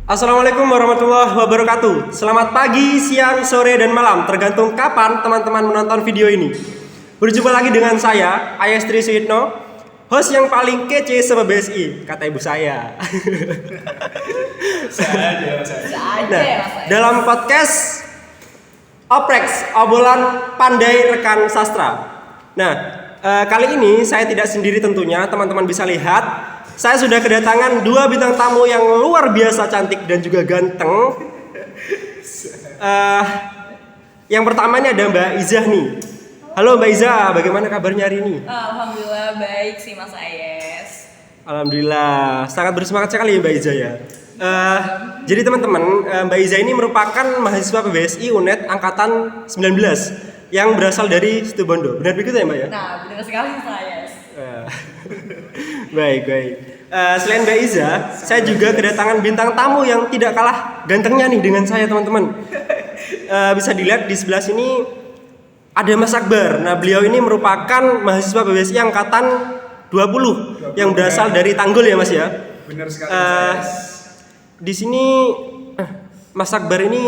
Assalamualaikum warahmatullahi wabarakatuh. Selamat pagi, siang, sore, dan malam, tergantung kapan teman-teman menonton video ini. Berjumpa lagi dengan saya, Ayas Tri Suyitno, host yang paling kece sama BSI, kata ibu saya. Nah, dalam podcast Oprex, obrolan pandai rekan sastra. Nah, kali ini saya tidak sendiri tentunya, teman-teman bisa lihat. Saya sudah kedatangan dua bintang tamu yang luar biasa cantik dan juga ganteng. Yang pertama ini ada Mbak Iza nih. Halo Mbak Iza, bagaimana kabarnya hari ini? Alhamdulillah baik sih Mas Ayes. Alhamdulillah, sangat bersemangat sekali ya Mbak Iza ya. Jadi teman-teman, Mbak Iza ini merupakan mahasiswa PBSI UNED angkatan 19 yang berasal dari Situbondo. Benar begitu ya Mbak ya? Nah, benar sekali Mas Ayes. Baik. Selain Mbak Iza, saya juga kedatangan bintang tamu yang tidak kalah gantengnya nih dengan saya teman-teman. Bisa dilihat di sebelah sini ada Mas Akbar. Nah, beliau ini merupakan mahasiswa PBSI angkatan 20 yang berasal dari Tanggul ya Mas ya. Benar sekali Mas. Di sini Mas Akbar ini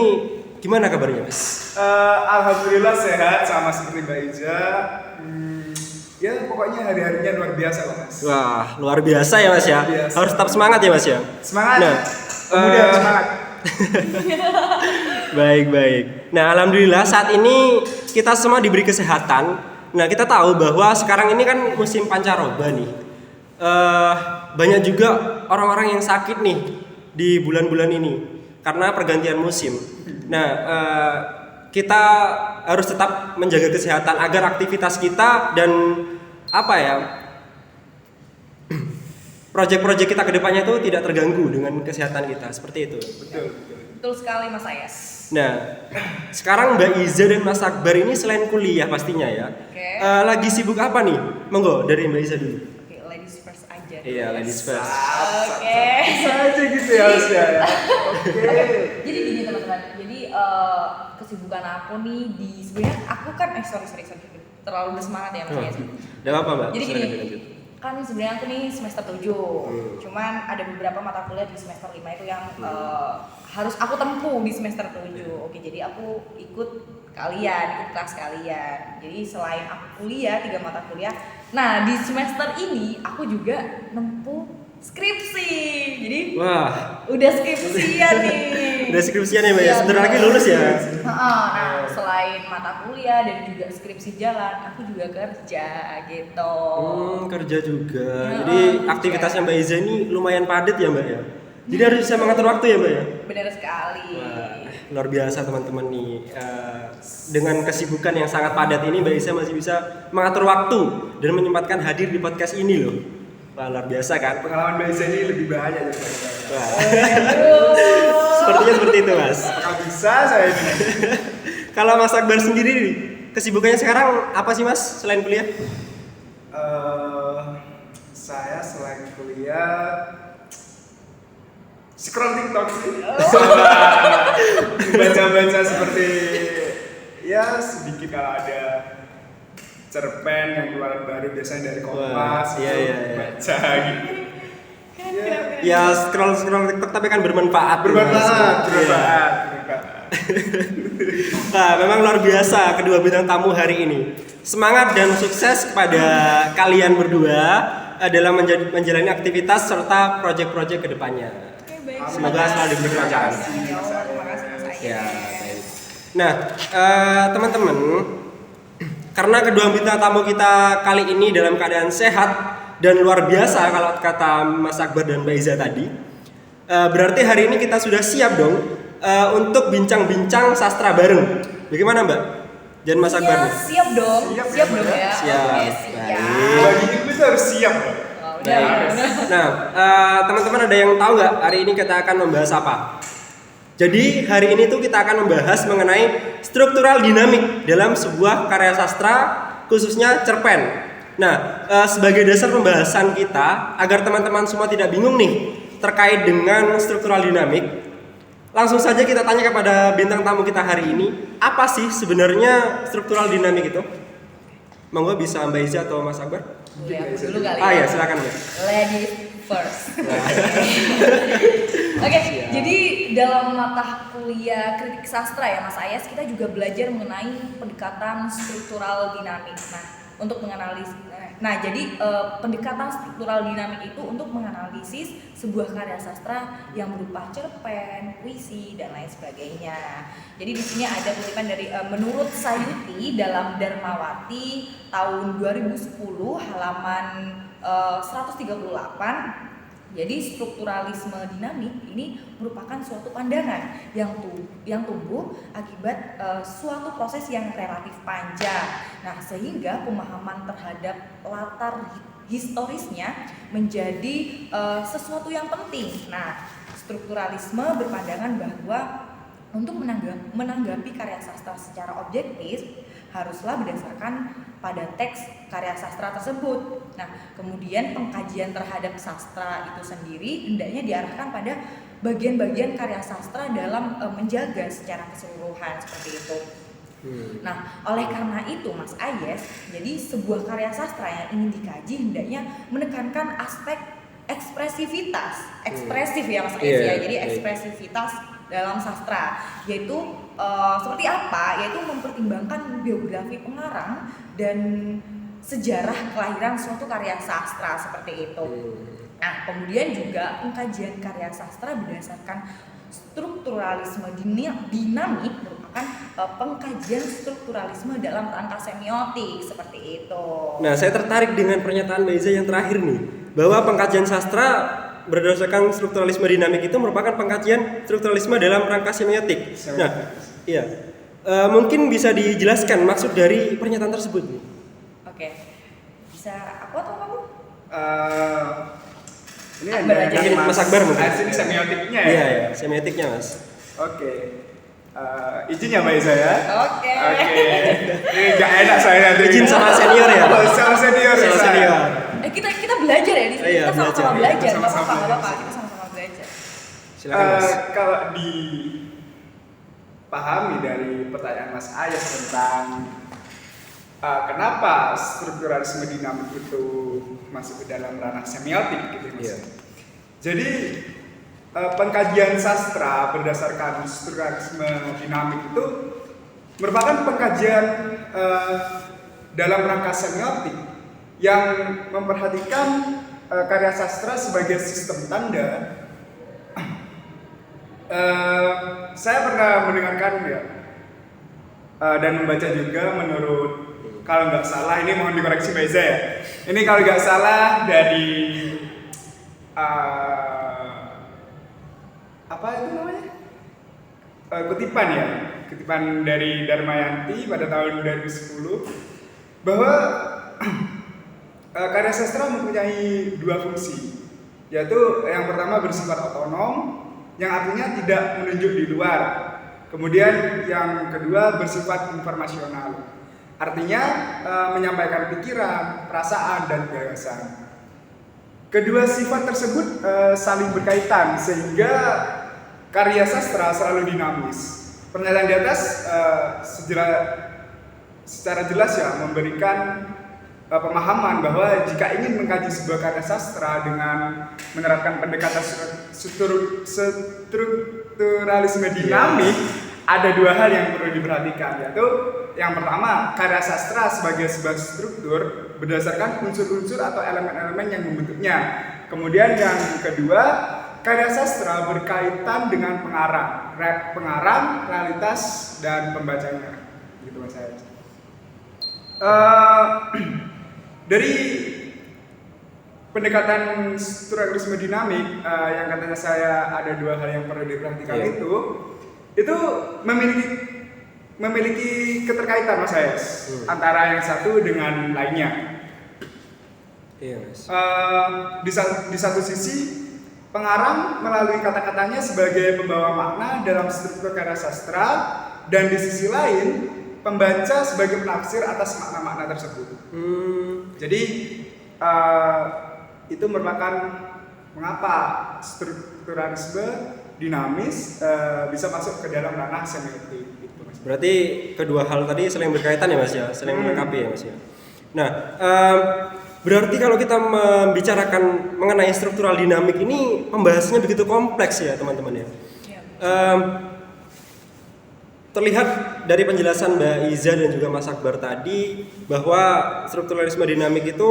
gimana kabarnya Mas? Alhamdulillah sehat sama seperti Mbak Iza. Ya pokoknya hari-harinya luar biasa lah Mas. Wah, luar biasa ya Mas ya. Biasa. Harus tetap semangat ya Mas ya. Semangat. Nah, Kemudian semangat. Baik. Nah, alhamdulillah saat ini kita semua diberi kesehatan. Nah, kita tahu bahwa sekarang ini kan musim pancaroba nih. Banyak juga orang-orang yang sakit nih di bulan-bulan ini karena pergantian musim. Nah, kita harus tetap menjaga kesehatan agar aktivitas kita dan proyek-proyek kita ke depannya itu tidak terganggu dengan kesehatan kita, seperti itu. Betul sekali Mas Ayes. Nah, sekarang Mbak Iza dan Mas Akbar ini selain kuliah pastinya ya. Oke. Lagi sibuk apa nih? Monggo dari Mbak Iza dulu. Oke, ladies first aja. Iya, ladies first. Oke. Saja gitu ya harusnya ya. Oke. Jadi gini teman-teman. Jadi kesibukan aku nih sebenarnya aku kan sorry terlalu bersemangat ya Mas Ayes. Gak apa-apa Mbak. Jadi Silakan gini, dilanjut. kan sebenarnya aku nih semester 7. Cuman ada beberapa mata kuliah di semester 5 itu yang harus aku tempuh di semester 7. Oke, jadi aku ikut kelas kalian. Jadi selain aku kuliah 3 mata kuliah, nah di semester ini aku juga nempuh skripsi. Jadi Wah, udah skripsian nih. udah skripsian ya Mbak ya? Iya, Sebentar lagi betul. lulus ya? Nah, selain mata kuliah dan juga skripsi jalan, aku juga kerja gitu. Kerja juga. Ya, Jadi aktivitasnya Mbak Iza ini lumayan padat ya Mbak ya? Jadi harus bisa mengatur waktu ya Mbak ya? Benar sekali. Wah, luar biasa teman-teman nih. Dengan kesibukan yang sangat padat ini Mbak Iza masih bisa mengatur waktu dan menyempatkan hadir di podcast ini loh. Wah, luar biasa kan? Pengalaman Mbak Iza ini lebih bahaya daripada saya. Wah. Sepertinya seperti itu Mas. Apakah bisa saya ini? Kalau Mas Akbar sendiri nih, kesibukannya sekarang apa sih Mas selain kuliah? Saya selain kuliah scroll TikTok sih. Baca-baca seperti ya sedikit kalau ada cerpen yang keluaran baru biasanya dari Kompas. Wah, iya. Baca gitu. Ya scroll TikTok tapi kan bermanfaat. Bermanfaat. Nah, memang luar biasa kedua bintang tamu hari ini. Semangat dan sukses kepada kalian berdua dalam menjalani aktivitas serta proyek-proyek kedepannya. Oke, baik. Semoga selalu diberi kelancaran. Ya Allah, terima kasih Mas Ayes. Ya, baik. Nah, teman-teman, karena kedua bintang tamu kita kali ini dalam keadaan sehat dan luar biasa kalau kata Mas Akbar dan Mbak Iza tadi, berarti hari ini kita sudah siap dong untuk bincang-bincang sastra bareng. Bagaimana Mbak? Dan Mas Akbar? Ya, siap dong ya. Siap. Oke, siap. Bagi itu harus siap loh. Oh, udah. Nah, teman-teman ada yang tahu nggak hari ini kita akan membahas apa? Jadi hari ini tuh kita akan membahas mengenai struktural dinamik dalam sebuah karya sastra, khususnya cerpen. Nah, sebagai dasar pembahasan kita, agar teman-teman semua tidak bingung nih terkait dengan struktural dinamik, langsung saja kita tanya kepada bintang tamu kita hari ini, apa sih sebenarnya struktural dinamik itu? Monggo bisa Mbak Iza atau Mas Akbar? Boleh aku dulu kali Ya, silakan Mbak. Ladies first. Oke, jadi dalam mata kuliah kritik sastra ya Mas Ayas, kita juga belajar mengenai pendekatan struktural dinamik. Nah, untuk menganalisis, pendekatan struktural dinamik itu untuk menganalisis sebuah karya sastra yang berupa cerpen, puisi, dan lain sebagainya. Jadi di sini ada kutipan dari menurut Sayuti dalam Darmawati tahun 2010 halaman 138. Jadi strukturalisme dinamik ini merupakan suatu pandangan yang tumbuh akibat suatu proses yang relatif panjang. Nah, sehingga pemahaman terhadap latar historisnya menjadi sesuatu yang penting. Nah, strukturalisme berpandangan bahwa untuk menanggapi karya sastra secara objektif haruslah berdasarkan pada teks karya sastra tersebut. Nah, kemudian pengkajian terhadap sastra itu sendiri hendaknya diarahkan pada bagian-bagian karya sastra dalam menjaga secara keseluruhan seperti itu. Nah, oleh karena itu Mas Ayes, jadi sebuah karya sastra yang ingin dikaji hendaknya menekankan aspek ekspresif ya Mas Ayes ya. Jadi ekspresivitas dalam sastra, yaitu seperti apa? Yaitu mempertimbangkan biografi pengarang dan sejarah kelahiran suatu karya sastra seperti itu. Nah, kemudian juga pengkajian karya sastra berdasarkan strukturalisme dinamik merupakan pengkajian strukturalisme dalam rangka semiotik seperti itu. Nah, saya tertarik dengan pernyataan Mbak Iza yang terakhir nih, bahwa pengkajian sastra berdasarkan strukturalisme dinamik itu merupakan pengkajian strukturalisme dalam rangka semiotik. Nah, iya. Mungkin bisa dijelaskan maksud dari pernyataan tersebut nih. Oke. Bisa aku atau kamu? Ini Akbar ada aja. Mas Akbar mungkin. Ini semiotiknya ya. Iya, semiotiknya Mas. Oke. Izin ya Mbak Iza ya. Oke. Ini nggak enak saya nanti. Izin sama senior ya. Sama senior. Sama senior. Kita belajar ya di sini. Iya, Kita sama-sama belajar. belajar. Nggak Sama-sama apa-apa. belajar. Kita sama-sama belajar. Silakan Mas. Kalau dipahami dari pertanyaan Mas Ayas tentang kenapa strukturalisme dinamik itu masuk ke dalam ranah semiotik gitu Mas. Iya. Jadi pengkajian sastra berdasarkan strukturalisme dinamik itu merupakan pengkajian dalam rangka semiotik yang memperhatikan karya sastra sebagai sistem tanda. Saya pernah mendengarkan ya dan membaca juga menurut, kalau nggak salah, ini mohon dikoreksi Mbak Iza ya, ini kalau nggak salah dari apa itu namanya, kutipan dari Darmayanti pada tahun 2010 bahwa karya sastra mempunyai dua fungsi, yaitu yang pertama bersifat otonom, yang artinya tidak menunjuk di luar. Kemudian yang kedua bersifat informasional, artinya menyampaikan pikiran, perasaan, dan gagasan. Kedua sifat tersebut saling berkaitan sehingga karya sastra selalu dinamis. Pernyataan di atas secara jelas ya memberikan pemahaman bahwa jika ingin mengkaji sebuah karya sastra dengan menerapkan pendekatan strukturalisme dinamik, ada dua hal yang perlu diperhatikan, yaitu yang pertama, karya sastra sebagai sebuah struktur berdasarkan unsur-unsur atau elemen-elemen yang membentuknya. Kemudian yang kedua, karya sastra berkaitan dengan pengarang, realitas, dan pembacanya. Gitu Mas saya. Dari pendekatan strukturalisme dinamik yang katanya saya ada dua hal yang perlu diperhatikan, itu memiliki keterkaitan Mas Ayas antara yang satu dengan lainnya. Iya Mas. Di satu sisi pengarang melalui kata-katanya sebagai pembawa makna dalam struktur karya sastra, dan di sisi lain pembaca sebagai penafsir atas makna-makna tersebut. Jadi itu merupakan mengapa strukturalisme dinamis bisa masuk ke dalam ranah semiotik. Gitu, Mas. Berarti kedua hal tadi saling berkaitan ya Mas ya, saling melengkapi ya Mas ya. Nah, berarti kalau kita membicarakan mengenai struktural dinamik ini pembahasannya begitu kompleks ya teman-teman ya. Iya. Terlihat dari penjelasan Mbak Iza dan juga Mas Akbar tadi bahwa strukturalisme dinamik itu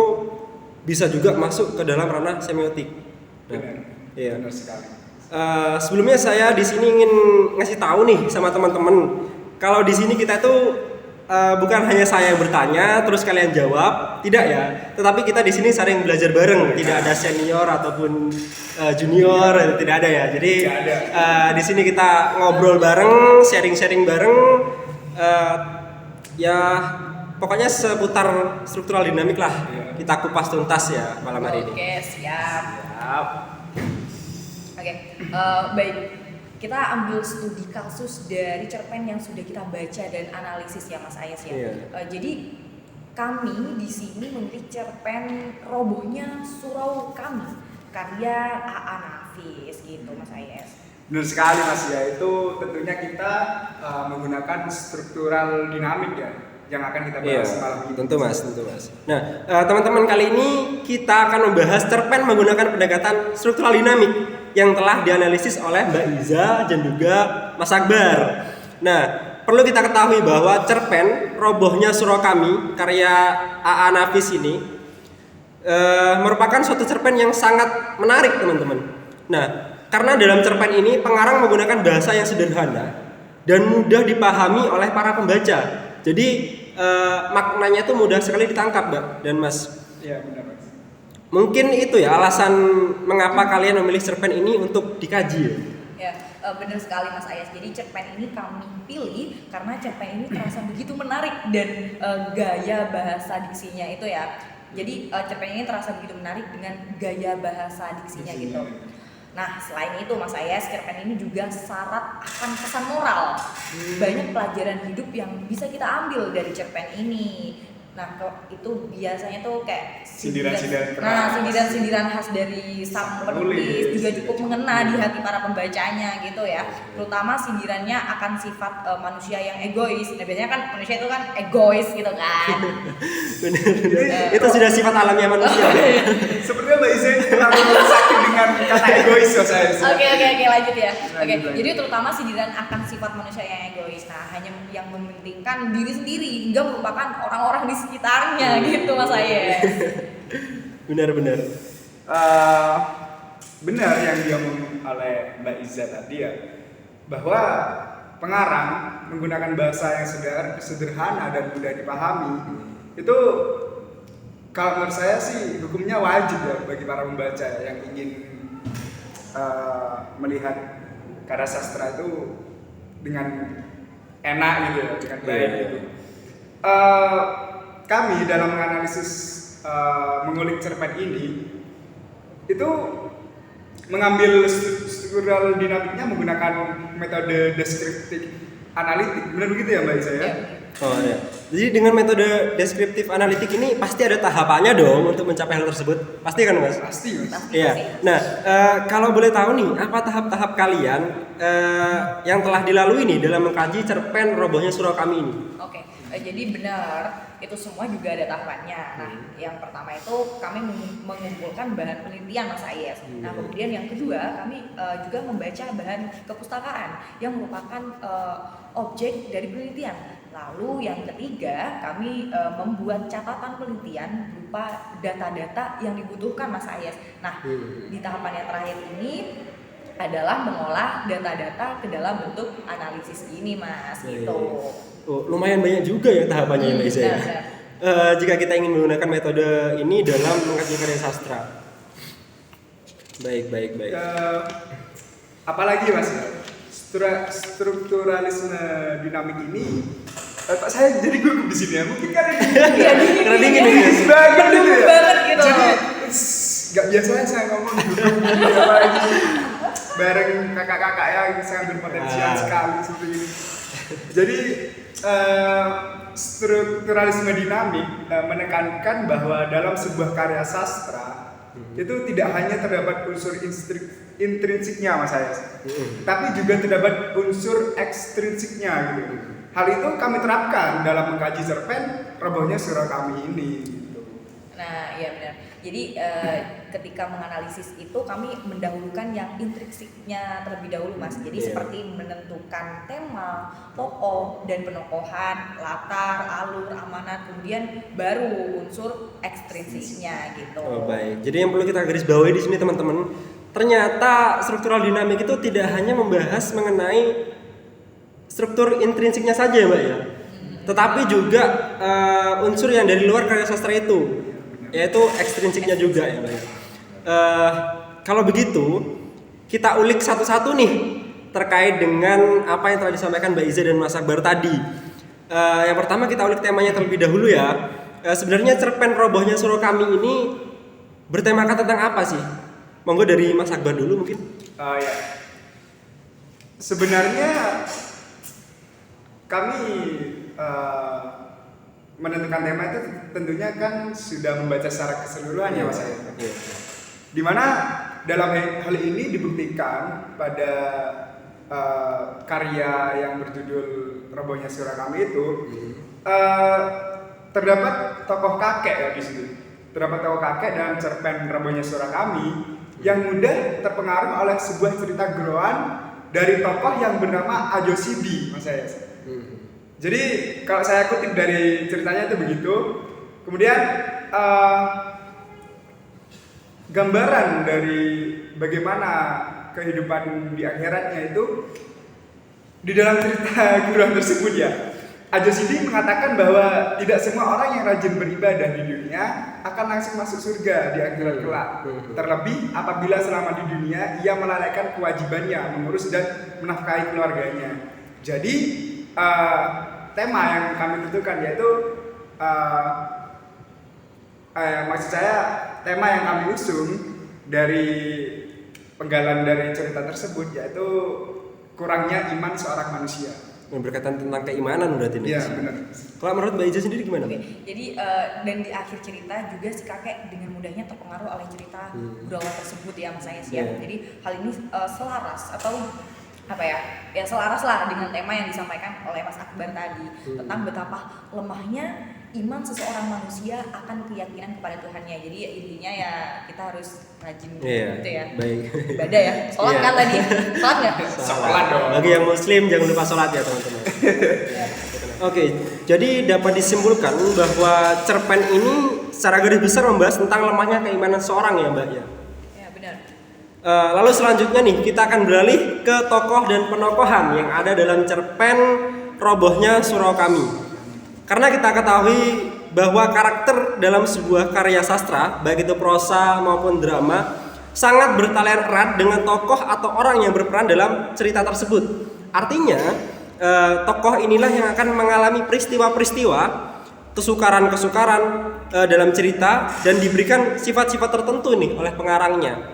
bisa juga masuk ke dalam ranah semiotik. Benar. Iya. Benar sekali. Sebelumnya saya di sini ingin ngasih tahu nih sama teman-teman, kalau di sini kita tuh bukan hanya saya yang bertanya terus kalian jawab, tidak ya. Tetapi kita di sini saling belajar bareng, tidak ada senior ataupun junior, tidak ada ya. Jadi di sini kita ngobrol bareng, sharing-sharing bareng, ya pokoknya seputar struktural dinamik lah. Kita kupas tuntas ya malam hari ini. Oke, siap. Siap. Oke, baik. Kita ambil studi kasus dari cerpen yang sudah kita baca dan analisis ya Mas Ayas ya. Iya. Jadi kami di sini memilih cerpen Robohnya Surau Kami karya A.A. Nafis gitu Mas Ayas. Benar sekali Mas ya, itu tentunya kita menggunakan struktural dinamik ya yang akan kita bahas malam ini. Tentu mas. Nah, teman-teman, kali ini kita akan membahas cerpen menggunakan pendekatan struktural dinamik yang telah dianalisis oleh Mbak Iza dan juga Mas Akbar. Nah, perlu kita ketahui bahwa cerpen Robohnya Surau Kami karya A.A. Nafis ini merupakan suatu cerpen yang sangat menarik teman-teman. Nah, karena dalam cerpen ini pengarang menggunakan bahasa yang sederhana dan mudah dipahami oleh para pembaca. Jadi maknanya tuh mudah sekali ditangkap, Mbak dan Mas. Iya benar Mas. Mungkin itu ya alasan mengapa kalian memilih cerpen ini untuk dikaji ya. Ya, benar sekali Mas Ayas. Jadi cerpen ini kami pilih karena cerpen ini terasa begitu menarik dan gaya bahasa diksinya itu ya. Jadi cerpen ini terasa begitu menarik dengan gaya bahasa diksinya gitu. Nah, selain itu Mas Ayas, cerpen ini juga syarat akan pesan moral. Banyak pelajaran hidup yang bisa kita ambil dari cerpen ini. Nah, itu biasanya tuh kayak Sindiran-sindiran keras. Nah, sindiran-sindiran khas dari sang penulis juga cukup mengena di hati para pembacanya gitu ya. Terutama sindirannya akan sifat manusia yang egois. Nah, biasanya kan manusia itu kan egois gitu kan. Benar. Itu sudah sifat alamiah manusia. Sepertinya Mbak Iza terlalu sakit dengan kata egois ya saya. Oke, lanjut ya. Oke, Lanjut. jadi terutama sindiran akan sifat manusia yang egois. Nah, hanya yang mementingkan diri sendiri hingga melupakan orang-orang di sekitarnya gitu Mas Ayas. Benar. Benar yang diomongin oleh Mbak Iza tadi ya, bahwa pengarang menggunakan bahasa yang sederhana dan mudah dipahami. Itu kalau menurut saya sih hukumnya wajib ya bagi para pembaca yang ingin melihat karya sastra itu dengan enak gitu ya, dengan baik gitu. Kami dalam menganalisis mengulik cerpen ini itu mengambil struktural dinamiknya menggunakan metode deskriptif analitik. Benar begitu ya Mbak Isa ya? Oh ya. Jadi dengan metode deskriptif analitik ini pasti ada tahapannya dong untuk mencapai hal tersebut. Pasti kan Mas? Pasti Mas. Iya. Nah, kalau boleh tahu nih, apa tahap-tahap kalian yang telah dilalui nih dalam mengkaji cerpen Robohnya Surau Kami ini? Oke, jadi benar itu semua juga ada tahapannya. Nah, yang pertama itu kami mengumpulkan bahan penelitian Mas Ayas. Nah, kemudian yang kedua kami juga membaca bahan kepustakaan yang merupakan objek dari penelitian. Lalu yang ketiga kami membuat catatan penelitian berupa data-data yang dibutuhkan Mas Ayas. Nah, di tahapan yang terakhir ini adalah mengolah data-data ke dalam bentuk analisis ini Mas gitu. Oh, lumayan banyak juga ya tahapannya ya Mbak Isa ya. Jika kita ingin menggunakan metode ini dalam mengkaji karya sastra. Baik. Apalagi Mas, strukturalisme dinamik ini. Pak saya jadi gugup di sini ya. Mungkin karena Karena dingin ini ya. banget gitu ya. Banget gitu. Jadi nggak biasanya saya ngomong gugup lagi bareng kakak-kakak yang sangat berpotensial sekali seperti ini. Jadi strukturalisme dinamik menekankan bahwa dalam sebuah karya sastra itu tidak hanya terdapat unsur intrinsiknya Mas Ayas, tapi juga terdapat unsur ekstrinsiknya gitu. Hal itu kami terapkan dalam mengkaji cerpen Robohnya Surau Kami ini gitu. Nah, iya benar. Jadi ketika menganalisis itu kami mendahulukan yang intrinsiknya terlebih dahulu, Mas. Jadi seperti menentukan tema, tokoh dan penokohan, latar, alur, amanat, kemudian baru unsur ekstrinsiknya gitu. Oh, baik. Jadi yang perlu kita garis bawahi di sini teman-teman, ternyata struktural dinamik itu tidak hanya membahas mengenai struktur intrinsiknya saja ya Mbak ya, tetapi juga unsur yang dari luar karya sastra itu, yaitu ekstrinsiknya juga ya Mbak ya. Kalau begitu kita ulik satu-satu nih terkait dengan apa yang telah disampaikan Mbak Iza dan Mas Akbar tadi. Yang pertama kita ulik temanya terlebih dahulu ya. Sebenarnya cerpen Robohnya Surau Kami ini bertemakan tentang apa sih? Monggo dari Mas Akbar dulu mungkin. Ya. Sebenarnya kami menentukan tema itu tentunya kan sudah membaca secara keseluruhan ya Mas Ayat. Dimana dalam hal ini dibuktikan pada karya yang berjudul Robohnya Surau Kami itu terdapat tokoh kakek ya di situ. Terdapat tokoh kakek dalam cerpen Robohnya Surau Kami yang mudah terpengaruh oleh sebuah cerita geroan dari tokoh yang bernama Ajo Sidi, Mas Ayas. Jadi kalau saya kutip dari ceritanya itu begitu. Kemudian gambaran dari bagaimana kehidupan di akhiratnya itu di dalam cerita geroan tersebut ya. Ajo Sidi mengatakan bahwa tidak semua orang yang rajin beribadah di dunia akan langsung masuk surga di akhirat kelak. Terlebih apabila selama di dunia ia melalaikan kewajibannya mengurus dan menafkahi keluarganya. Jadi tema yang kami tentukan yaitu maksud saya tema yang kami usung dari penggalan dari cerita tersebut yaitu kurangnya iman seorang manusia. Yang berkaitan tentang keimanan berarti ini. Iya benar. Kalau menurut Mbak Iza sendiri gimana? Oke, jadi dan di akhir cerita juga si kakek dengan mudahnya terpengaruh oleh cerita berawal tersebut ya Mas Ayas ya. Jadi hal ini selaras atau apa ya selaras lah dengan tema yang disampaikan oleh Mas Akbar tadi tentang betapa lemahnya iman seseorang manusia akan keyakinan kepada Tuhannya. Jadi intinya ya kita harus rajin gitu ya. Baik. Ibadah ya. Sholat kan tadi. Sholat nggak? Sholat dong. Bagi yang muslim jangan lupa sholat ya teman-teman. Oke, jadi dapat disimpulkan bahwa cerpen ini secara garis besar membahas tentang lemahnya keimanan seorang ya Mbak ya. Ya benar. Lalu selanjutnya nih kita akan beralih ke tokoh dan penokohan yang ada dalam cerpen Robohnya Surau Kami. Karena kita ketahui bahwa karakter dalam sebuah karya sastra, baik itu prosa maupun drama, sangat bertalian erat dengan tokoh atau orang yang berperan dalam cerita tersebut. Artinya, tokoh inilah yang akan mengalami peristiwa-peristiwa, kesukaran-kesukaran dalam cerita dan diberikan sifat-sifat tertentu nih oleh pengarangnya.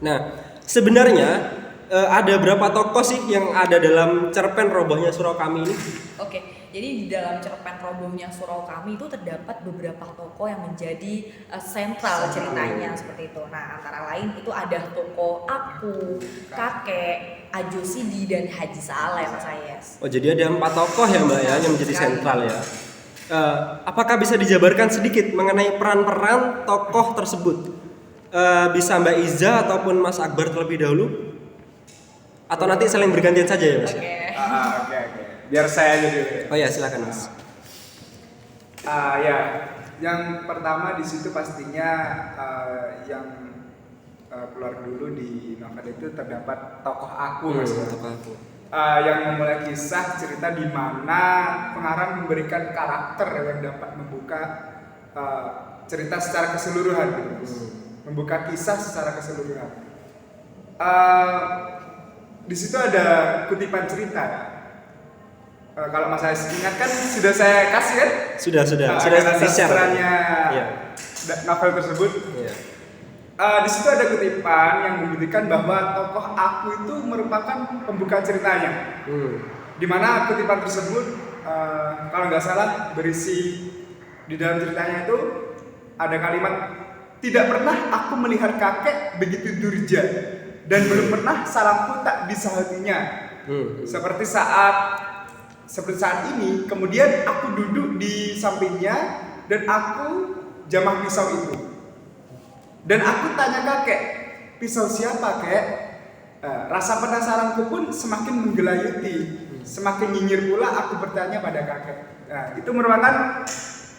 Nah, sebenarnya ada berapa tokoh sih yang ada dalam cerpen Robohnya Surau Kami ini? Oke, jadi di dalam cerpen Robohnya Surau Kami itu terdapat beberapa tokoh yang menjadi sentral ceritanya seperti itu. Nah, antara lain itu ada tokoh aku, kakek, Ajo Sidi dan Haji Saleh Mas Ayas. Oh, jadi ada 4 tokoh ya Mbak ya yang menjadi sentral ya. Apakah bisa dijabarkan sedikit mengenai peran-peran tokoh tersebut? Bisa Mbak Iza ataupun Mas Akbar terlebih dahulu? Atau nanti saling bergantian saja ya Mas? Oke. Oke. Biar saya aja dulu. Oh ya, silakan Mas. Ya, yang pertama di situ pastinya yang keluar dulu di novel itu terdapat tokoh aku Mas. Tokoh aku. Yang memulai kisah cerita di mana pengarang memberikan karakter yang dapat membuka cerita secara keseluruhan gitu. Membuka kisah secara keseluruhan. Di situ ada kutipan cerita. Kalau Mas Ais ingat kan sudah saya kasih kan? Sudah di-share. Iya. Novel tersebut. Iya. Di situ ada kutipan yang membuktikan bahwa tokoh aku itu merupakan pembuka ceritanya. Di mana kutipan tersebut kalau nggak salah berisi di dalam ceritanya itu ada kalimat tidak pernah aku melihat kakek begitu durja dan belum pernah salamku tak disahutinya. Seperti saat ini kemudian aku duduk di sampingnya dan aku jamah pisau itu. Dan aku tanya kakek, pisau siapa kek? Rasa penasaranku pun semakin menggelayuti, semakin nyinyir pula aku bertanya pada kakek. Itu merupakan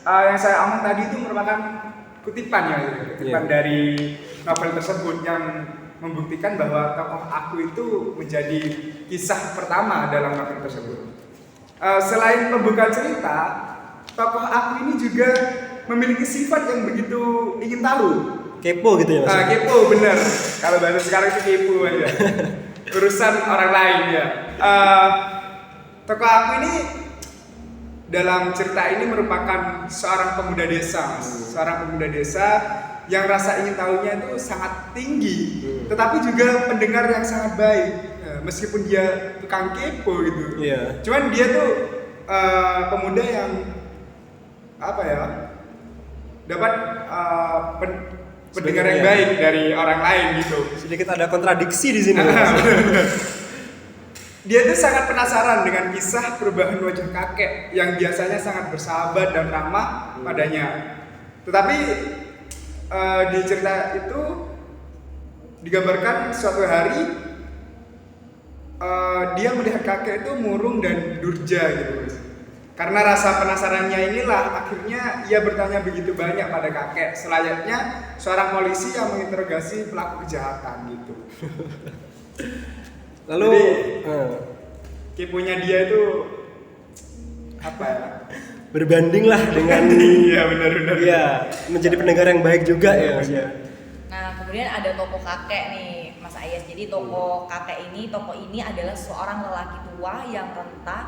yang saya omong tadi itu merupakan kutipan ya, kutipan dari novel tersebut yang membuktikan bahwa tokoh aku itu menjadi kisah pertama dalam novel tersebut. Selain pembukaan cerita, tokoh aku ini juga memiliki sifat yang begitu ingin tahu. Kepo gitu ya Mas? Kepo bener. Kalau bahasa sekarang itu kepo aja. Urusan orang lain ya. Tokoh aku ini dalam cerita ini merupakan seorang pemuda desa, seorang pemuda desa yang rasa ingin tahunya itu sangat tinggi, tetapi juga pendengar yang sangat baik. Meskipun dia tukang kepo gitu, cuman dia tuh pemuda yang apa ya, dapat pendengar yang baik dari orang lain gitu. Sedikit ada kontradiksi di sini. Dia tuh sangat penasaran dengan kisah perubahan wajah kakek yang biasanya sangat bersahabat dan ramah padanya. Tetapi di cerita itu digambarkan suatu hari dia melihat kakek itu murung dan durja gitu. Karena rasa penasarannya inilah akhirnya ia bertanya begitu banyak pada kakek, selayaknya seorang polisi yang menginterogasi pelaku kejahatan gitu. Lalu keponya dia itu apa ya? Berbanding lah dengan iya benar-benar. Iya, menjadi pendengar yang baik juga ya Mas ya. Nah, kemudian ada tokoh kakek nih, Mas Ayas. Jadi tokoh ini adalah seorang lelaki tua yang renta.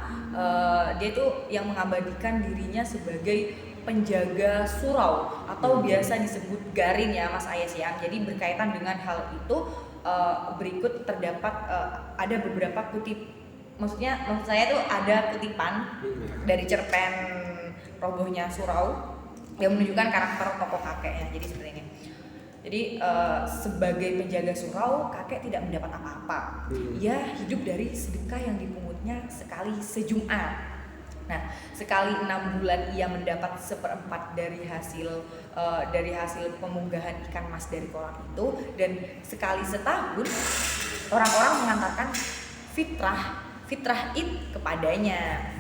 Dia tuh yang mengabadikan dirinya sebagai penjaga surau atau biasa disebut garin ya Mas Ayas ya. Jadi berkaitan dengan hal itu berikut terdapat ada beberapa maksud saya tuh ada kutipan dari cerpen Robohnya Surau yang menunjukkan karakter tokoh kakeknya. Jadi seperti ini. Jadi sebagai penjaga surau, kakek tidak mendapat apa-apa. Ia hidup dari sedekah yang dipungutnya sekali sejumat. Nah, sekali 6 bulan ia mendapat 1/4 dari hasil pemunggahan ikan mas dari kolam itu, dan sekali setahun orang-orang mengantarkan fitrah id kepadanya.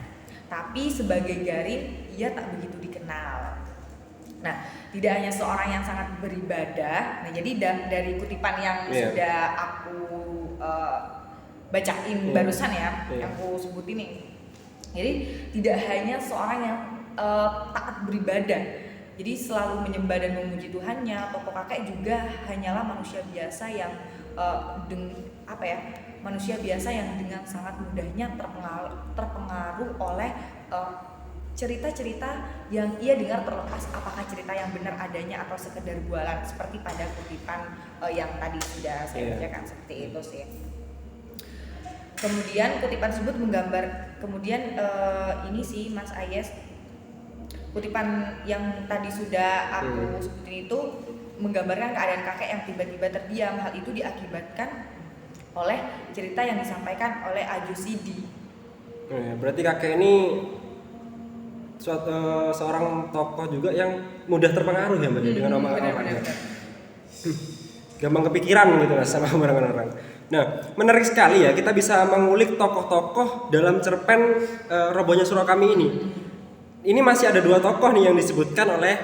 Tapi sebagai garin ia tak begitu dikenal. Nah, tidak hanya seorang yang sangat beribadah. Nah, jadi dari kutipan yang sudah aku bacain barusan ya, yang aku sebutin nih. Jadi tidak hanya seorang yang taat beribadah, jadi selalu menyembah dan memuji Tuhannya. Tokoh kakek juga hanyalah manusia biasa yang manusia biasa yang dengan sangat mudahnya terpengaruh oleh cerita-cerita yang ia dengar, terlepas apakah cerita yang benar adanya atau sekedar bualan, seperti pada kutipan yang tadi sudah saya bacakan seperti itu sih. Kemudian kutipan tersebut ini sih Mas Ayes, kutipan yang tadi sudah aku sebutin itu menggambarkan keadaan kakek yang tiba-tiba terdiam. Hal itu diakibatkan oleh cerita yang disampaikan oleh Ajo Sidi. Berarti kakek ini seorang tokoh juga yang mudah terpengaruh ya Mbak dengan omongan-omongannya. Gampang kepikiran gitu Mas sama orang-orang. Nah, menarik sekali ya, kita bisa mengulik tokoh-tokoh dalam cerpen Robohnya Surau Kami ini. Ini masih ada 2 tokoh nih yang disebutkan oleh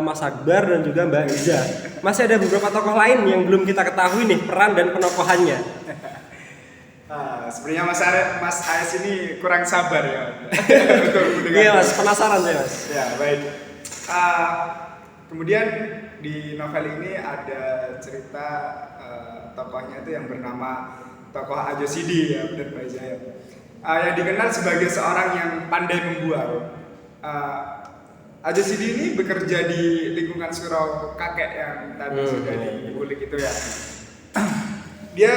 Mas Akbar dan juga Mbak Iza. Masih ada beberapa tokoh lain yang belum kita ketahui nih peran dan penokohannya. Sebenarnya Mas Ayas ini kurang sabar ya. Iya Mas, penasaran saya Mas. Ya baik. Kemudian di novel ini ada cerita tokohnya itu yang bernama tokoh Ajo Sidi ya, benar Pak Izaya. Yang dikenal sebagai seorang yang pandai membual. Ajo Sidi ini bekerja di lingkungan surau kakek yang tadi sudah diulik itu ya. Dia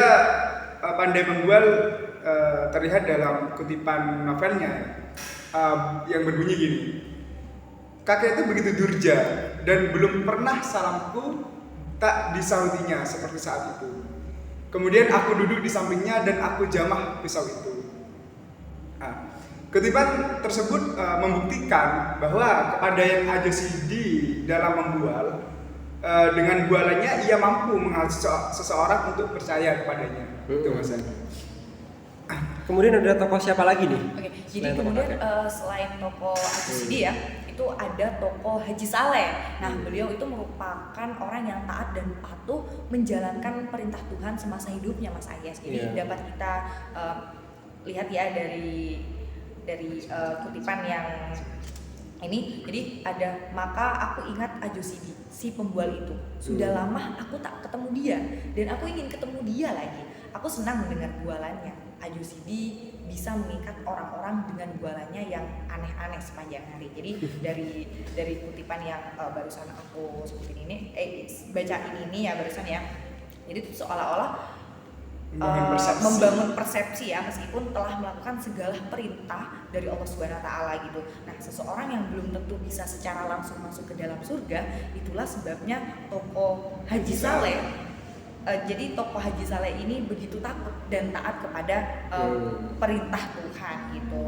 pandai membual terlihat dalam kutipan novelnya yang berbunyi gini. Kakek itu begitu durja dan belum pernah salamku tak disautinya seperti saat itu. Kemudian aku duduk di sampingnya dan aku jamah pisau itu. Kutipan tersebut membuktikan bahwa kepada yang Ajosidi dalam membual, dengan bualannya ia mampu menghalau seseorang untuk percaya kepadanya. Itu Mas. Kemudian ada tokoh siapa lagi nih? Oke, jadi Selain tokoh kemudian kakek. selain tokoh Ajosidi ya, itu ada tokoh Haji Saleh. Nah, beliau itu merupakan orang yang taat dan patuh menjalankan perintah Tuhan semasa hidupnya, Mas Ayas. Jadi dapat kita lihat ya dari kutipan yang ini. Jadi ada, maka aku ingat Ajosidi, si pembual itu. Sudah lama aku tak ketemu dia dan aku ingin ketemu dia lagi. Aku senang mendengar bualannya. Ajosidi bisa mengikat orang-orang dengan bualannya yang aneh-aneh sepanjang hari. Jadi dari kutipan yang barusan aku sebutin ini, bacain ini ya barusan ya. Jadi itu seolah-olah membangun persepsi ya, meskipun telah melakukan segala perintah dari Allah Subhanahu wa taala gitu. Nah, seseorang yang belum tentu bisa secara langsung masuk ke dalam surga, itulah sebabnya tokoh Haji Saleh. Jadi tokoh Haji Saleh ini begitu takut dan taat kepada perintah Tuhan gitu.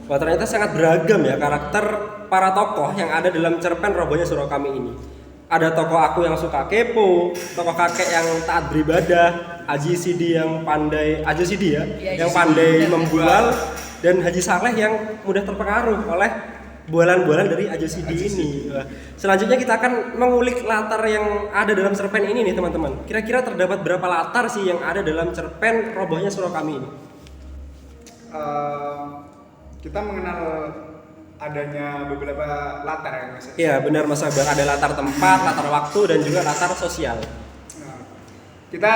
Wah, ternyata sangat beragam ya karakter para tokoh yang ada dalam cerpen Robohnya Surau Kami ini. Ada tokoh aku yang suka kepo, tokoh kakek yang taat beribadah, Ajosidi yang pandai, Ajosidi ya, yang pandai membual, dan Haji Saleh yang mudah terpengaruh oleh bualan-bualan dari Ajosidi ini. Selanjutnya kita akan mengulik latar yang ada dalam cerpen ini nih teman-teman. Kira-kira terdapat berapa latar sih yang ada dalam cerpen Robohnya Surau Kami ini? Kita mengenal adanya beberapa latar ya Mas. Iya benar Mas Sabar, ada latar tempat, latar waktu, dan juga latar sosial. Nah, kita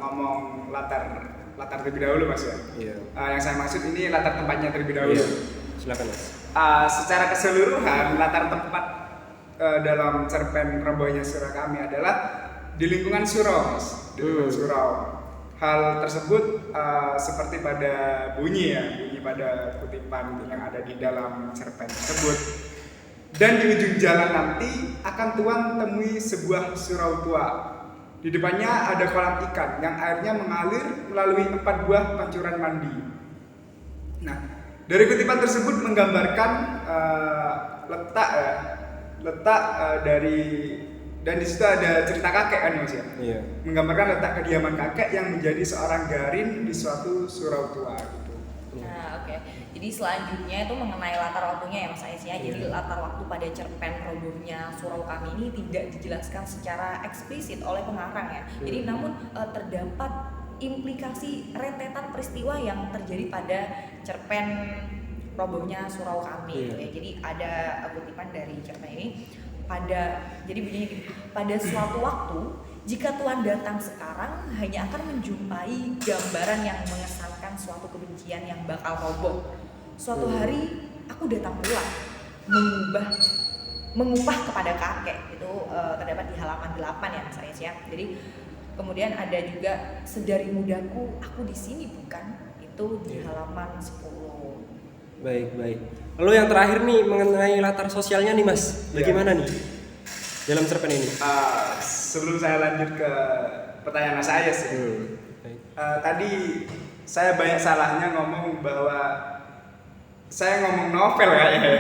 ngomong latar terlebih dahulu Mas ya. Iya. Yang saya maksud ini latar tempatnya terlebih dahulu. Iya. Silakan Mas. Secara keseluruhan latar tempat dalam cerpen Robohnya Surau Kami adalah di lingkungan surau Mas, di lingkungan surau. Hal tersebut seperti pada bunyi pada kutipan yang ada di dalam cerpen tersebut. Dan di ujung jalan nanti akan Tuhan temui sebuah surau tua. Di depannya ada kolam ikan yang airnya mengalir melalui 4 buah pancuran mandi. Nah, dari kutipan tersebut menggambarkan letak dari, dan di situ ada cerita kakek kan Mas ya. Iya. Menggambarkan letak kediaman kakek yang menjadi seorang garin di suatu surau tua gitu. Nah, oke. Jadi selanjutnya itu mengenai latar waktunya ya Mas Ais ya. Jadi latar waktu pada cerpen Robohnya Surau Kami ini tidak dijelaskan secara eksplisit oleh pengarang ya. Jadi namun terdapat implikasi rentetan peristiwa yang terjadi pada cerpen Robohnya Surau Kami gitu ya. Jadi ada kutipan dari cerpen ini, jadi bunyinya gini, pada suatu waktu jika Tuhan datang sekarang hanya akan menjumpai gambaran yang mengesankan suatu kebencian yang bakal roboh. Suatu hari aku datang pulang mengupah kepada kakek. Itu terdapat di halaman 8 ya Mas Ayas ya. Jadi kemudian ada juga sedari mudaku aku di sini bukan, itu di halaman 10. Baik. Lalu yang terakhir nih mengenai latar sosialnya nih Mas, bagaimana nih dalam cerpen ini? Sebelum saya lanjut ke pertanyaan Mas Ayas ya. Tadi saya banyak salahnya ngomong bahwa saya ngomong novel kayaknya,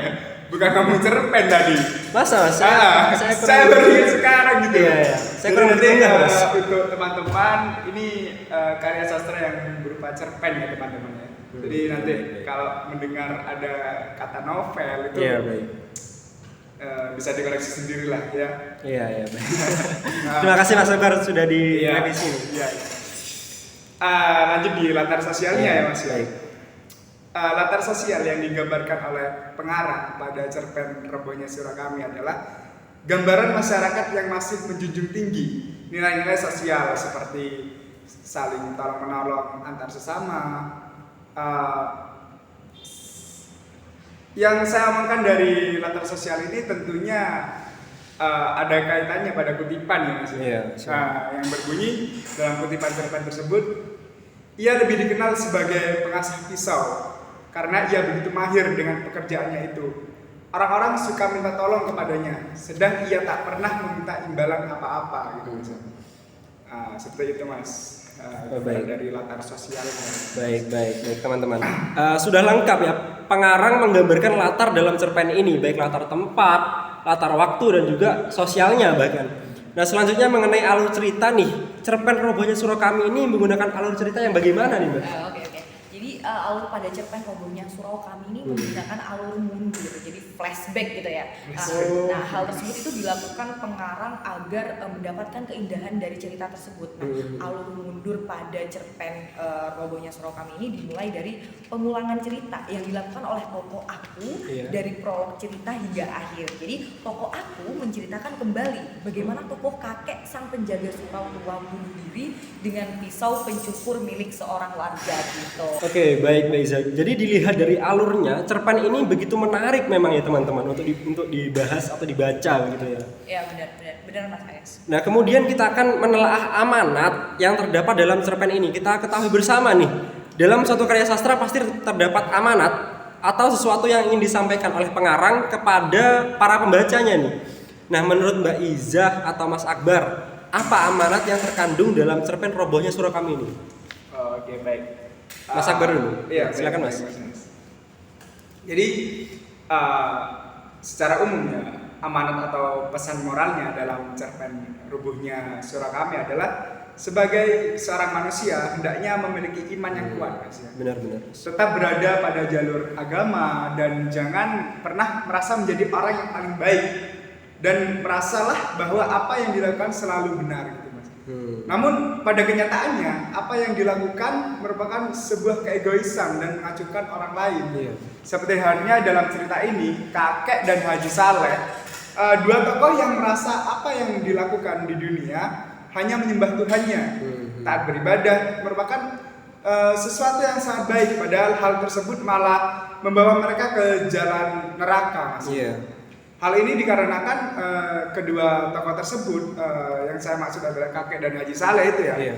bukan ngomong cerpen tadi. Masa? Saya baru ingat sekarang gitu. Iya. Saya Jadi kurang nanti berdengar, Mas. untuk teman-teman ini karya sastra yang berupa cerpen ya teman-teman ya. Jadi nanti kalau mendengar ada kata novel itu bisa dikoreksi sendiri lah ya. Iya. Terima kasih Mas Sabar sudah direvisi. Iya. Lanjut di latar sosialnya ya Mas ya. Latar sosial yang digambarkan oleh pengarang pada cerpen Robohnya Surau Kami adalah gambaran masyarakat yang masih menjunjung tinggi nilai-nilai sosial seperti saling tolong menolong antar sesama. Yang saya omongkan dari latar sosial ini tentunya ada kaitannya pada kutipan ya Mas. Yang berbunyi dalam kutipan cerpen tersebut, ia lebih dikenal sebagai pengasah pisau karena ia begitu mahir dengan pekerjaannya itu. Orang-orang suka minta tolong kepadanya, sedang ia tak pernah meminta imbalan apa-apa gitu Mas. Seperti itu Mas. baik. dari latar sosial. Baik teman-teman. Sudah lengkap ya, pengarang menggambarkan latar dalam cerpen ini, baik latar tempat, latar waktu dan juga sosialnya bahkan. Nah selanjutnya mengenai alur cerita nih, cerpen Robohnya Surau Kami ini menggunakan alur cerita yang bagaimana nih Mbak? Oke. Jadi alur pada cerpen Robohnya Surau Kami ini menggunakan alur mundur, jadi flashback gitu ya. Nah, hal tersebut itu dilakukan pengarang agar mendapatkan keindahan dari cerita tersebut. Nah, alur mundur pada cerpen Robohnya Surau Kami ini dimulai dari pengulangan cerita yang dilakukan oleh tokoh aku dari prolog cerita hingga akhir. Jadi tokoh aku menceritakan kembali bagaimana tokoh kakek sang penjaga surau tua bunuh diri dengan pisau pencukur milik seorang warga gitu. Oke, baik Mbak Iza. Jadi dilihat dari alurnya, cerpen ini begitu menarik memang ya teman-teman untuk dibahas atau dibaca gitu ya. Ya benar Mas Ayas. Nah kemudian kita akan menelaah amanat yang terdapat dalam cerpen ini. Kita ketahui bersama nih, dalam suatu karya sastra pasti terdapat amanat atau sesuatu yang ingin disampaikan oleh pengarang kepada para pembacanya nih. Nah menurut Mbak Iza atau Mas Akbar, apa amanat yang terkandung dalam cerpen Robohnya Surau Kami ini? Oke, baik. Mas Akbar dulu. Iya, silakan baik, Mas. Jadi secara umum ya, amanat atau pesan moralnya dalam cerpen Robohnya Surau Kami adalah sebagai seorang manusia hendaknya memiliki iman yang kuat, Mas ya. Benar. Tetap berada pada jalur agama dan jangan pernah merasa menjadi orang yang paling baik dan merasalah bahwa apa yang dilakukan selalu benar gitu, Mas. Namun pada kenyataannya apa yang dilakukan merupakan sebuah keegoisan dan mengacuhkan orang lain. Seperti halnya dalam cerita ini, kakek dan Haji Saleh, dua tokoh yang merasa apa yang dilakukan di dunia hanya menyembah Tuhannya. Taat beribadah merupakan sesuatu yang sangat baik, padahal hal tersebut malah membawa mereka ke jalan neraka, Mas. Hal ini dikarenakan kedua tokoh tersebut, yang saya maksud adalah kakek dan Haji Saleh itu ya,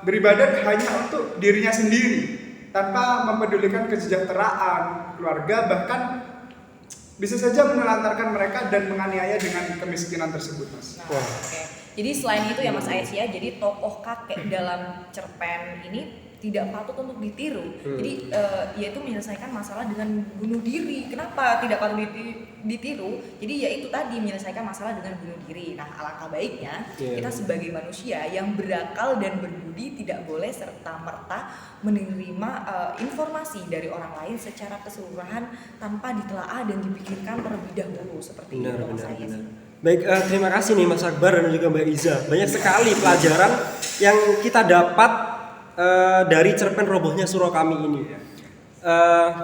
beribadat hanya untuk dirinya sendiri tanpa mempedulikan kesejahteraan keluarga, bahkan bisa saja menelantarkan mereka dan menganiaya dengan kemiskinan tersebut, Mas. Nah, oke. Jadi selain itu ya Mas Ayas ya, jadi tokoh kakek dalam cerpen ini tidak patut untuk ditiru. Jadi yaitu menyelesaikan masalah dengan bunuh diri. Kenapa tidak patut ditiru? Jadi yaitu tadi menyelesaikan masalah dengan bunuh diri. Nah, alangkah baiknya kita sebagai manusia yang berakal dan berbudi tidak boleh serta-merta menerima informasi dari orang lain secara keseluruhan tanpa ditelaah dan dipikirkan terlebih dahulu seperti itu Mas Ayas. Baik, terima kasih nih Mas Akbar dan juga Mbak Iza. Banyak sekali pelajaran yang kita dapat dari cerpen Robohnya Surau Kami ini.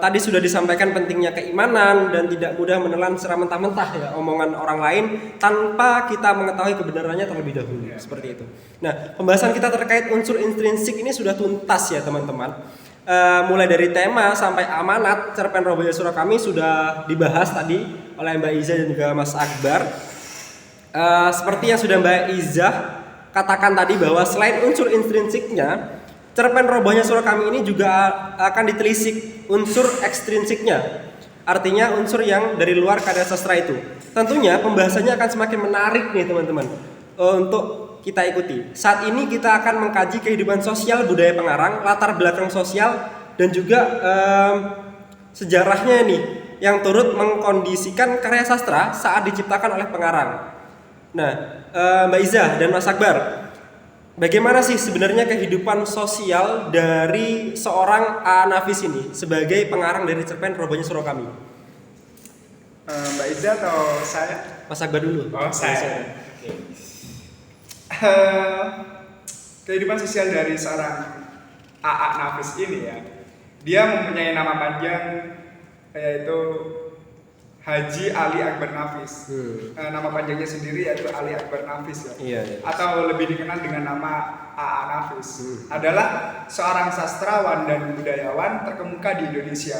Tadi sudah disampaikan pentingnya keimanan dan tidak mudah menelan secara mentah-mentah ya omongan orang lain tanpa kita mengetahui kebenarannya terlebih dahulu, seperti itu. Nah, pembahasan kita terkait unsur intrinsik ini sudah tuntas ya teman-teman. Mulai dari tema sampai amanat cerpen Robohnya Surau Kami sudah dibahas tadi oleh Mbak Iza dan juga Mas Akbar. Seperti yang sudah Mbak Iza katakan tadi bahwa selain unsur intrinsiknya, cerpen Robohnya Surau Kami ini juga akan ditelisik unsur ekstrinsiknya. Artinya unsur yang dari luar karya sastra itu. Tentunya pembahasannya akan semakin menarik nih teman-teman untuk kita ikuti. Saat ini kita akan mengkaji kehidupan sosial budaya pengarang, latar belakang sosial dan juga sejarahnya nih yang turut mengkondisikan karya sastra saat diciptakan oleh pengarang. Nah, Mbak Iza dan Mas Akbar, bagaimana sih sebenarnya kehidupan sosial dari seorang A. Nafis ini sebagai pengarang dari cerpen Robohnya Surau Kami? Mbak Iza atau saya? Mas Akbar dulu. Oh, saya. Kehidupan sosial dari seorang A.A. Nafis ini ya, dia mempunyai nama panjang yaitu Haji Ali Akbar Nafis. Nama panjangnya sendiri yaitu Ali Akbar Nafis ya. Atau lebih dikenal dengan nama A.A. Nafis. Adalah seorang sastrawan dan budayawan terkemuka di Indonesia.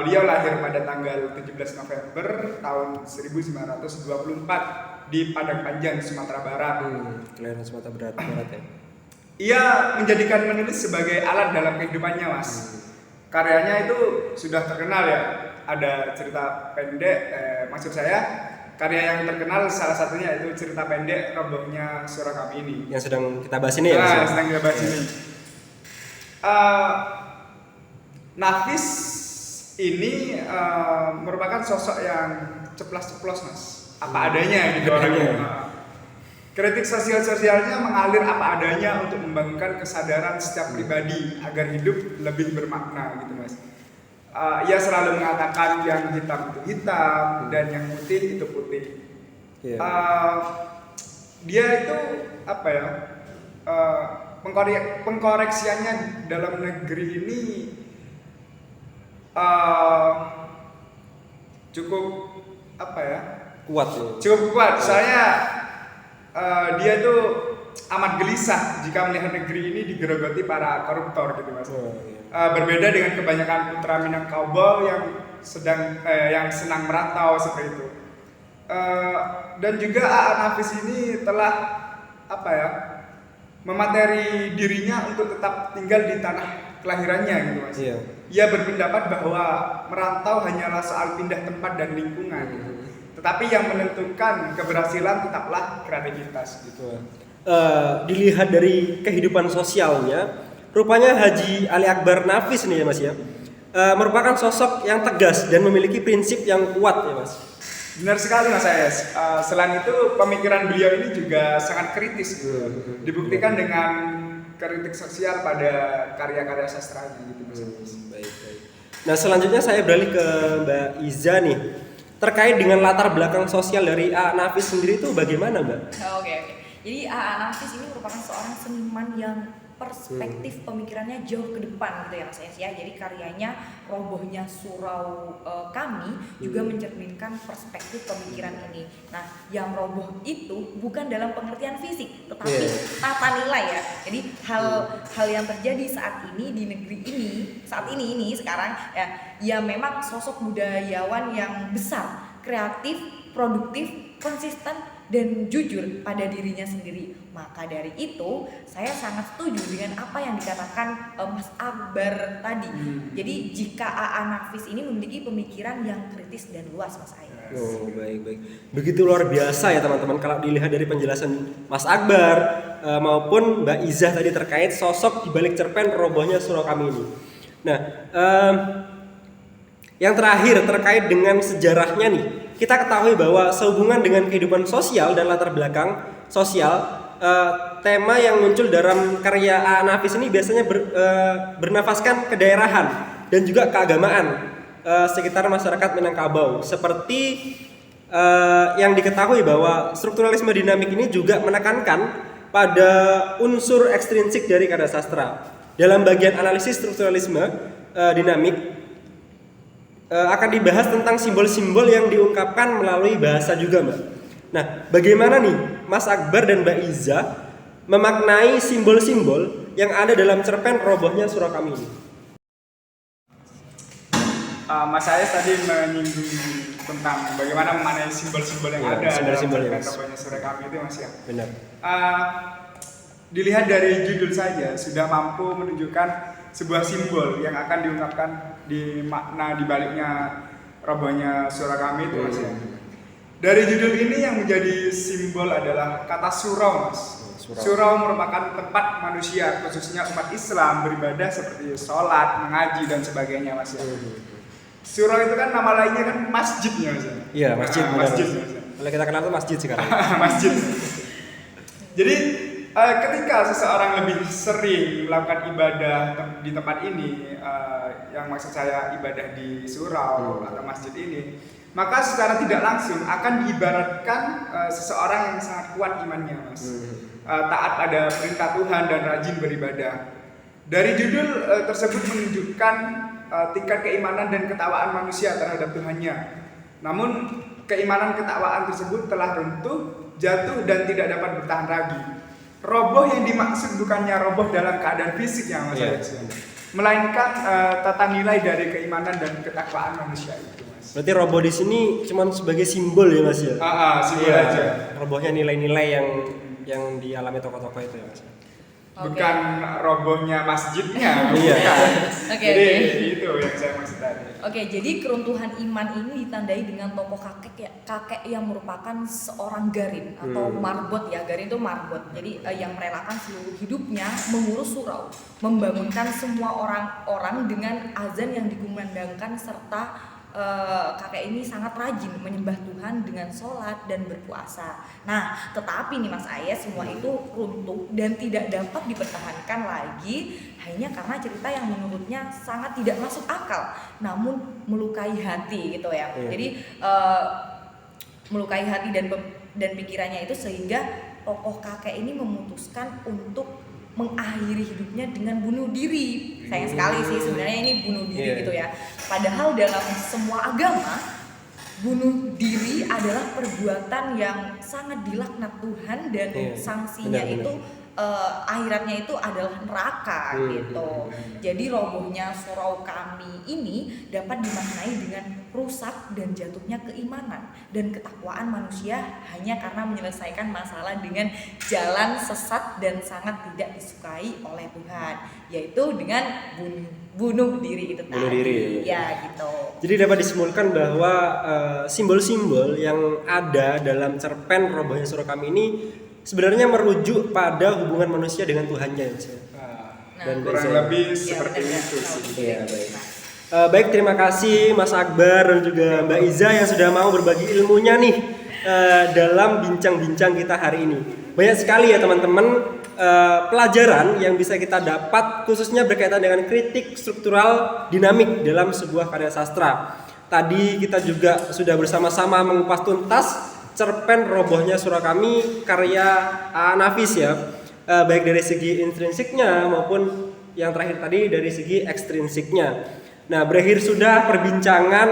Beliau lahir pada tanggal 17 November tahun 1924 di Padang Panjang, Sumatera Barat. Kelahiran Sumatera Barat ya. Ia menjadikan menulis sebagai alat dalam kehidupannya, Mas. Karyanya itu sudah terkenal ya. Ada cerita pendek, maksud saya karya yang terkenal salah satunya itu cerita pendek robohnya surah kami ini. Yang sedang kita bahas ini ya Mas? Nah, sedang kita bahas ini. Nafis ini merupakan sosok yang ceplas-ceplos Mas, apa adanya gitu orangnya. Kritik sosialnya mengalir apa adanya untuk membangunkan kesadaran setiap pribadi agar hidup lebih bermakna gitu Mas. Ia selalu mengatakan yang hitam itu hitam dan yang putih itu putih. Dia itu apa ya? Pengkoreksiannya dalam negeri ini cukup apa ya? Kuat ya. Cukup kuat. Saya dia itu amat gelisah jika melihat negeri ini digerogoti para koruptor gitu Mas. Berbeda dengan kebanyakan putra Minangkabau yang yang senang merantau seperti itu. Dan juga A.A. Nafis ini telah apa ya? Memateri dirinya untuk tetap tinggal di tanah kelahirannya gitu Mas. Iya. Ia berpendapat bahwa merantau hanyalah soal pindah tempat dan lingkungan gitu. Tetapi yang menentukan keberhasilan tetaplah kreativitas gitu. Dilihat dari kehidupan sosialnya, rupanya Haji Ali Akbar Nafis nih ya Mas ya, merupakan sosok yang tegas dan memiliki prinsip yang kuat ya Mas. Benar sekali Mas Ayes. Selain itu pemikiran beliau ini juga sangat kritis gitu. Dibuktikan dengan kritik sosial pada karya-karya sastranya gitu Mas. Baik. Nah selanjutnya saya beralih ke Mbak Iza nih. Terkait dengan latar belakang sosial dari A. Nafis sendiri itu bagaimana Mbak? Oke. Jadi A.A. Nafis ini merupakan seorang seniman yang perspektif pemikirannya jauh ke depan gitu ya Mas ya. Jadi karyanya Robohnya Surau Kami juga mencerminkan perspektif pemikiran ini. Nah, yang roboh itu bukan dalam pengertian fisik, tetapi tata nilai ya. Jadi hal yang terjadi saat ini di negeri ini, sekarang ya memang sosok budayawan yang besar, kreatif, produktif, konsisten dan jujur pada dirinya sendiri. Maka dari itu saya sangat setuju dengan apa yang dikatakan Mas Akbar tadi. Jadi jika A.A. Nafis ini memiliki pemikiran yang kritis dan luas Mas Ayas. Oh baik. Begitu luar biasa ya teman-teman kalau dilihat dari penjelasan Mas Akbar maupun Mbak Izah tadi terkait sosok di balik cerpen Robohnya Surau Kami ini. Nah, yang terakhir terkait dengan sejarahnya nih. Kita ketahui bahwa sehubungan dengan kehidupan sosial dan latar belakang sosial, tema yang muncul dalam karya A. Nafis ini biasanya bernafaskan kedaerahan dan juga keagamaan sekitar masyarakat Minangkabau. Seperti yang diketahui bahwa strukturalisme dinamik ini juga menekankan pada unsur ekstrinsik dari karya sastra. Dalam bagian analisis strukturalisme dinamik akan dibahas tentang simbol-simbol yang diungkapkan melalui bahasa juga Mbak. Nah bagaimana nih Mas Akbar dan Mbak Iza memaknai simbol-simbol yang ada dalam cerpen Robohnya Surau Kami ini? Mas Ayes tadi menyinggung tentang bagaimana memaknai simbol-simbol yang ada dalam cerpen Robohnya Surau Kami itu Mas ya. Benar. Dilihat dari judul saja sudah mampu menunjukkan sebuah simbol yang akan diungkapkan di makna dibaliknya Robohnya Surau Kami itu Mas ya. Dari judul ini yang menjadi simbol adalah kata surau Mas. Surau merupakan tempat manusia khususnya umat Islam beribadah seperti sholat, mengaji dan sebagainya Mas ya. Surau itu kan nama lainnya kan masjidnya Mas ya. Iya masjid. Masjid Mas ya. Kalau kita kenal itu masjid sekarang. Masjid. Jadi ketika seseorang lebih sering melakukan ibadah di tempat ini, yang maksud saya ibadah di surau atau masjid ini, maka secara tidak langsung akan diibaratkan seseorang yang sangat kuat imannya Mas. Taat pada perintah Tuhan dan rajin beribadah. Dari judul tersebut menunjukkan tingkat keimanan dan ketakwaan manusia terhadap Tuhannya. Namun keimanan ketakwaan tersebut telah runtuh, jatuh dan tidak dapat bertahan lagi. Roboh yang dimaksud bukannya roboh dalam keadaan fisik yang Mas, melainkan tata nilai dari keimanan dan ketakwaan manusia itu Mas. Berarti roboh di sini cuma sebagai simbol ya Mas ya? Simbol aja. Robohnya nilai-nilai yang dialami tokoh-tokoh itu ya Mas. Oke. bukan robohnya masjidnya. Iya. Bukan. Oke, Jadi oke. itu yang saya maksud tadi. Oke, jadi keruntuhan iman ini ditandai dengan tokoh kakek yang merupakan seorang garin atau marbot ya. Garin itu marbot. Jadi yang merelakan seluruh hidupnya mengurus surau, membangunkan semua orang-orang dengan azan yang dikumandangkan serta kakek ini sangat rajin menyembah Tuhan dengan sholat dan berpuasa. Nah, tetapi nih Mas Ayes, semua itu runtuh dan tidak dapat dipertahankan lagi hanya karena cerita yang menurutnya sangat tidak masuk akal, namun melukai hati gitu ya. Iya. Jadi melukai hati dan pikirannya itu sehingga tokoh kakek ini memutuskan untuk mengakhiri hidupnya dengan bunuh diri. Sayang sekali sih sebenarnya ini bunuh diri Iya. gitu ya. Padahal dalam semua agama bunuh diri adalah perbuatan yang sangat dilaknat Tuhan dan Iya, sanksinya benar-benar. itu akhiratnya itu adalah neraka gitu. Jadi robohnya surau kami ini dapat dimaknai dengan rusak dan jatuhnya keimanan dan ketakwaan manusia hanya karena menyelesaikan masalah dengan jalan sesat dan sangat tidak disukai oleh Tuhan, yaitu dengan bunuh diri itu tadi. Bunuh diri. Ya gitu. Jadi dapat disimpulkan bahwa simbol-simbol yang ada dalam cerpen robohnya surau kami ini sebenarnya merujuk pada hubungan manusia dengan Tuhannya ya, Mas ya. Dan Kurang saya- lebih Ya, seperti benar, itu sih. Iya, baik. Baik, terima kasih Mas Akbar dan juga Mbak Iza yang sudah mau berbagi ilmunya nih dalam bincang-bincang kita hari ini. Banyak sekali ya teman-teman pelajaran yang bisa kita dapat khususnya berkaitan dengan kritik struktural dinamik dalam sebuah karya sastra. Tadi kita juga sudah bersama-sama mengupas tuntas cerpen robohnya surau kami karya Nafis ya, baik dari segi intrinsiknya maupun yang terakhir tadi dari segi ekstrinsiknya. Nah, berakhir sudah perbincangan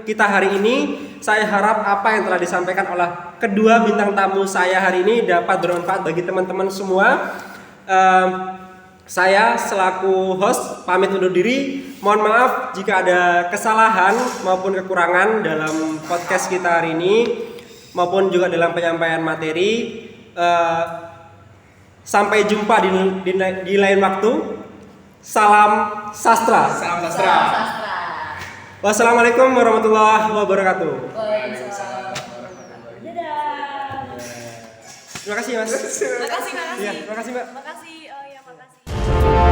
kita hari ini. Saya harap apa yang telah disampaikan oleh kedua bintang tamu saya hari ini dapat bermanfaat bagi teman-teman semua. Saya selaku host pamit undur diri. Mohon maaf jika ada kesalahan maupun kekurangan dalam podcast kita hari ini maupun juga dalam penyampaian materi. Sampai jumpa di lain waktu. Salam sastra. Salam sastra. Sastra. Wassalamualaikum warahmatullahi wabarakatuh. Waalaikumsalam. Dadah. Terima kasih Mas. Makasih. Iya, terima kasih Mbak. Makasih. Oh ya, makasih.